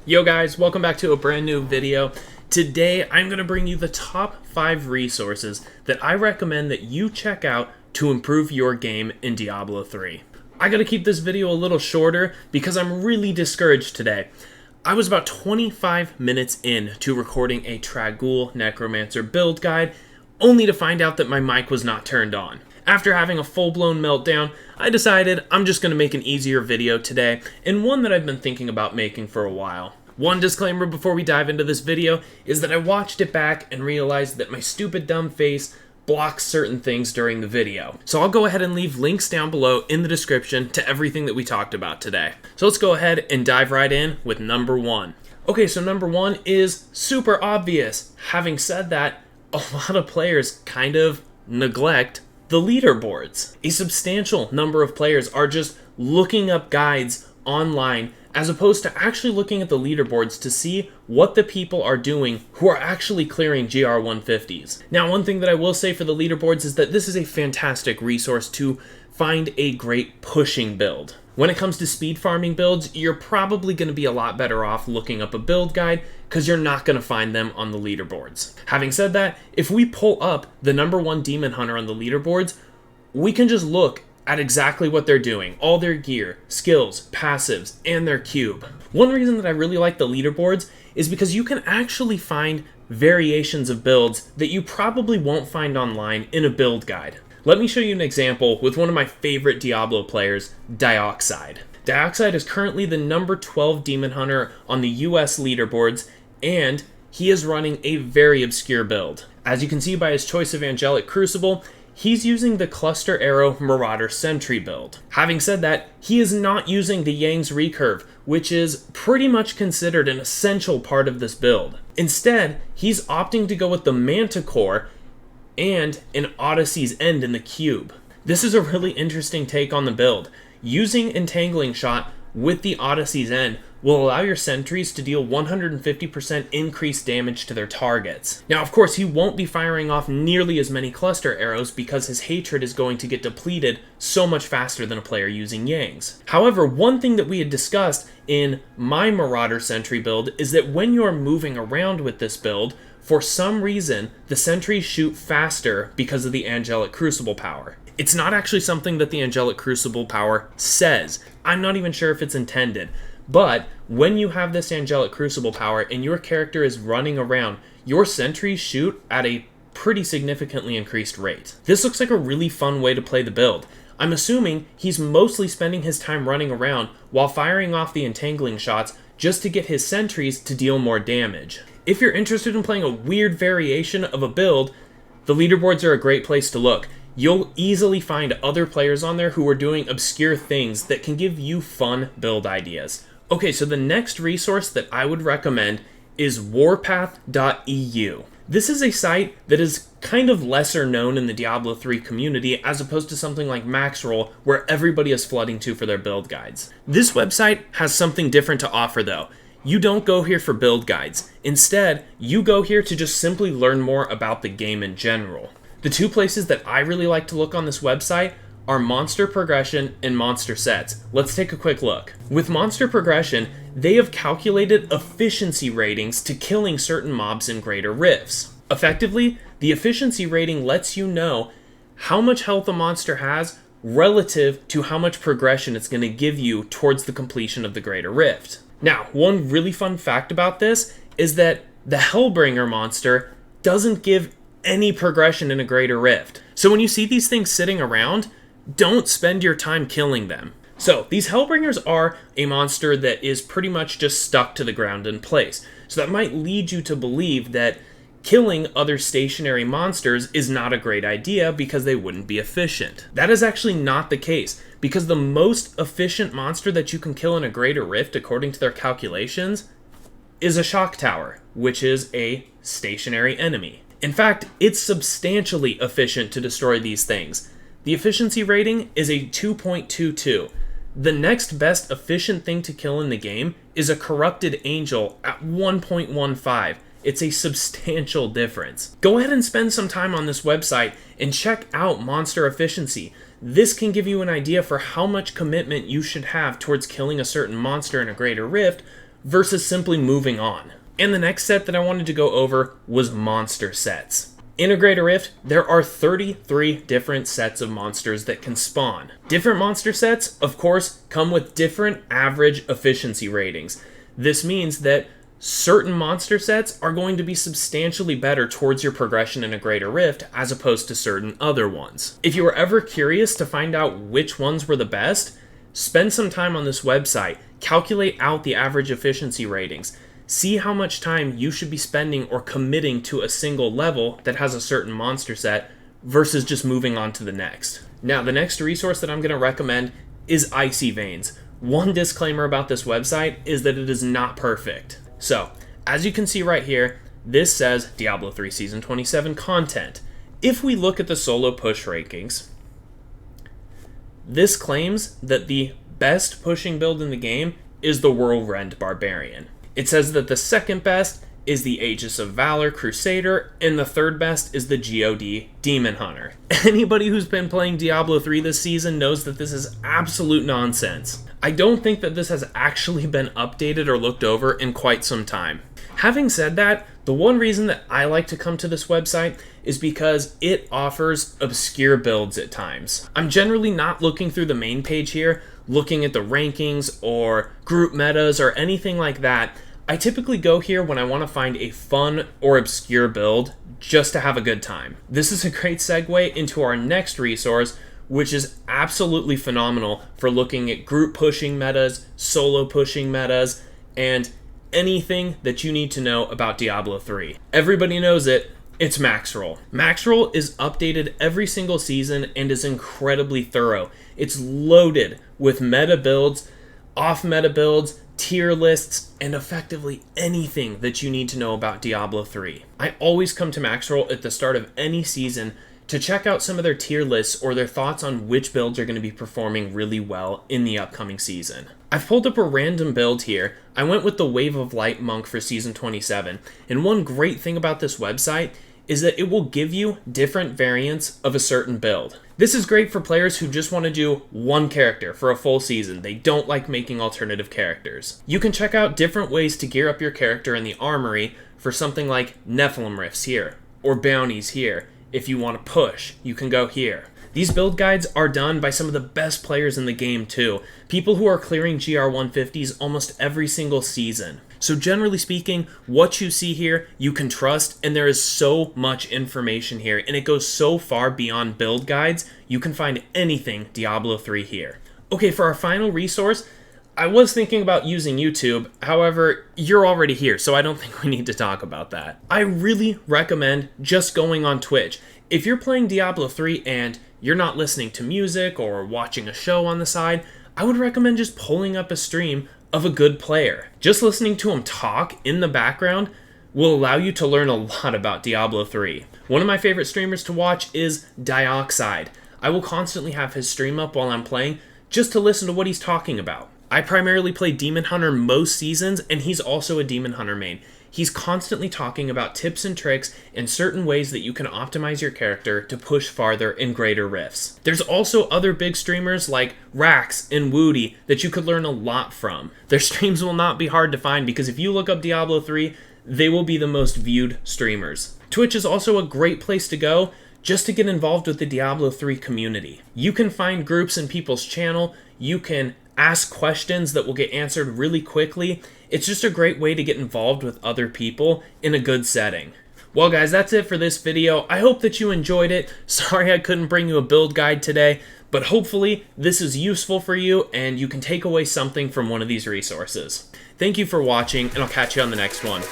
Yo guys, welcome back to a brand new video. Today I'm going to bring you the top 5 resources that I recommend that you check out to improve your game in Diablo 3. I gotta keep this video a little shorter because I'm really discouraged today. I was about 25 minutes in to recording a Trag'Oul Necromancer build guide, only to find out that my mic was not turned on. After having a full-blown meltdown, I decided I'm just going to make an easier video today, and one that I've been thinking about making for a while. One disclaimer before we dive into this video is that I watched it back and realized that my stupid dumb face blocks certain things during the video. So I'll go ahead and leave links down below in the description to everything that we talked about today. So let's go ahead and dive right in with number 1. Okay, so number 1 is super obvious. Having said that, a lot of players kind of neglect the leaderboards. A substantial number of players are just looking up guides online as opposed to actually looking at the leaderboards to see what the people are doing who are actually clearing GR 150s. Now, one thing that I will say for the leaderboards is that this is a fantastic resource to find a great pushing build. When it comes to speed farming builds, you're probably going to be a lot better off looking up a build guide because you're not going to find them on the leaderboards. Having said that, if we pull up the number 1 demon hunter on the leaderboards, we can just look at exactly what they're doing, all their gear, skills, passives, and their cube. One reason that I really like the leaderboards is because you can actually find variations of builds that you probably won't find online in a build guide. Let me show you an example with one of my favorite Diablo players, Dioxide. Dioxide is currently the number 12 demon hunter on the US leaderboards, and he is running a very obscure build. As you can see by his choice of Angelic Crucible, he's using the Cluster Arrow Marauder Sentry build. Having said that, he is not using the Yang's Recurve, which is pretty much considered an essential part of this build. Instead, he's opting to go with the Manticore and an Odyssey's End in the cube. This is a really interesting take on the build. Using Entangling Shot with the Odyssey's End will allow your sentries to deal 150% increased damage to their targets. Now, of course, he won't be firing off nearly as many cluster arrows because his hatred is going to get depleted so much faster than a player using Yang's. However, one thing that we had discussed in my Marauder Sentry build is that when you're moving around with this build, for some reason, the sentries shoot faster because of the Angelic Crucible power. It's not actually something that the Angelic Crucible power says. I'm not even sure if it's intended. But when you have this Angelic Crucible power and your character is running around, your sentries shoot at a pretty significantly increased rate. This looks like a really fun way to play the build. I'm assuming he's mostly spending his time running around while firing off the entangling shots just to get his sentries to deal more damage. If you're interested in playing a weird variation of a build, the leaderboards are a great place to look. You'll easily find other players on there who are doing obscure things that can give you fun build ideas. Okay, so the next resource that I would recommend is warpath.eu. This is a site that is kind of lesser known in the Diablo 3 community as opposed to something like Maxroll where everybody is flooding to for their build guides. This website has something different to offer though. You don't go here for build guides. Instead, you go here to just simply learn more about the game in general. The two places that I really like to look on this website are monster progression and monster sets. Let's take a quick look. With monster progression, they have calculated efficiency ratings to killing certain mobs in greater rifts. Effectively, the efficiency rating lets you know how much health a monster has relative to how much progression it's going to give you towards the completion of the greater rift. Now, one really fun fact about this is that the Hellbringer monster doesn't give any progression in a greater rift. So when you see these things sitting around, don't spend your time killing them. So these Hellbringers are a monster that is pretty much just stuck to the ground in place. So that might lead you to believe that killing other stationary monsters is not a great idea because they wouldn't be efficient. That is actually not the case, because the most efficient monster that you can kill in a greater rift, according to their calculations, is a shock tower, which is a stationary enemy. In fact, it's substantially efficient to destroy these things. The efficiency rating is a 2.22. The next best efficient thing to kill in the game is a corrupted angel at 1.15. It's a substantial difference. Go ahead and spend some time on this website and check out monster efficiency. This can give you an idea for how much commitment you should have towards killing a certain monster in a greater rift versus simply moving on. And the next set that I wanted to go over was monster sets. In a Greater Rift, there are 33 different sets of monsters that can spawn. Different monster sets, of course, come with different average efficiency ratings. This means that certain monster sets are going to be substantially better towards your progression in a Greater Rift as opposed to certain other ones. If you were ever curious to find out which ones were the best, spend some time on this website, calculate out the average efficiency ratings, see how much time you should be spending or committing to a single level that has a certain monster set versus just moving on to the next. Now, the next resource that I'm going to recommend is Icy Veins. One disclaimer about this website is that it is not perfect. So, as you can see right here, this says Diablo 3 Season 27 content. If we look at the solo push rankings, this claims that the best pushing build in the game is the Whirlwind Barbarian. It says that the second best is the Aegis of Valor Crusader, and the third best is the GOD Demon Hunter. Anybody who's been playing Diablo 3 this season knows that this is absolute nonsense. I don't think that this has actually been updated or looked over in quite some time. Having said that, the one reason that I like to come to this website is because it offers obscure builds at times. I'm generally not looking through the main page here, looking at the rankings or group metas or anything like that. I typically go here when I want to find a fun or obscure build just to have a good time. This is a great segue into our next resource, which is absolutely phenomenal for looking at group pushing metas, solo pushing metas, and anything that you need to know about Diablo 3. Everybody knows it. It's Maxroll. Maxroll is updated every single season and is incredibly thorough. It's loaded with meta builds, off-meta builds, tier lists, and effectively anything that you need to know about Diablo 3. I always come to Maxroll at the start of any season to check out some of their tier lists or their thoughts on which builds are going to be performing really well in the upcoming season. I've pulled up a random build here. I went with the Wave of Light Monk for Season 27, and one great thing about this website is that it will give you different variants of a certain build. This is great for players who just want to do one character for a full season. They don't like making alternative characters. You can check out different ways to gear up your character in the armory for something like Nephilim Rifts here, or Bounties here. If you want to push, you can go here. These build guides are done by some of the best players in the game too, people who are clearing GR 150s almost every single season. So generally speaking, what you see here, you can trust, and there is so much information here, and it goes so far beyond build guides, you can find anything Diablo 3 here. Okay, for our final resource, I was thinking about using YouTube, however, you're already here, so I don't think we need to talk about that. I really recommend just going on Twitch. If you're playing Diablo 3 and you're not listening to music or watching a show on the side, I would recommend just pulling up a stream of a good player. Just listening to him talk in the background will allow you to learn a lot about Diablo 3. One of my favorite streamers to watch is Dioxide. I will constantly have his stream up while I'm playing just to listen to what he's talking about. I primarily play Demon Hunter most seasons, and he's also a Demon Hunter main. He's constantly talking about tips and tricks and certain ways that you can optimize your character to push farther in Greater Rifts. There's also other big streamers like Rax and Woody that you could learn a lot from. Their streams will not be hard to find because if you look up Diablo 3, they will be the most viewed streamers. Twitch is also a great place to go just to get involved with the Diablo 3 community. You can find groups in people's channel, you can ask questions that will get answered really quickly. It's just a great way to get involved with other people in a good setting. Well guys, that's it for this video. I hope that you enjoyed it. Sorry I couldn't bring you a build guide today, but hopefully this is useful for you and you can take away something from one of these resources. Thank you for watching, and I'll catch you on the next one.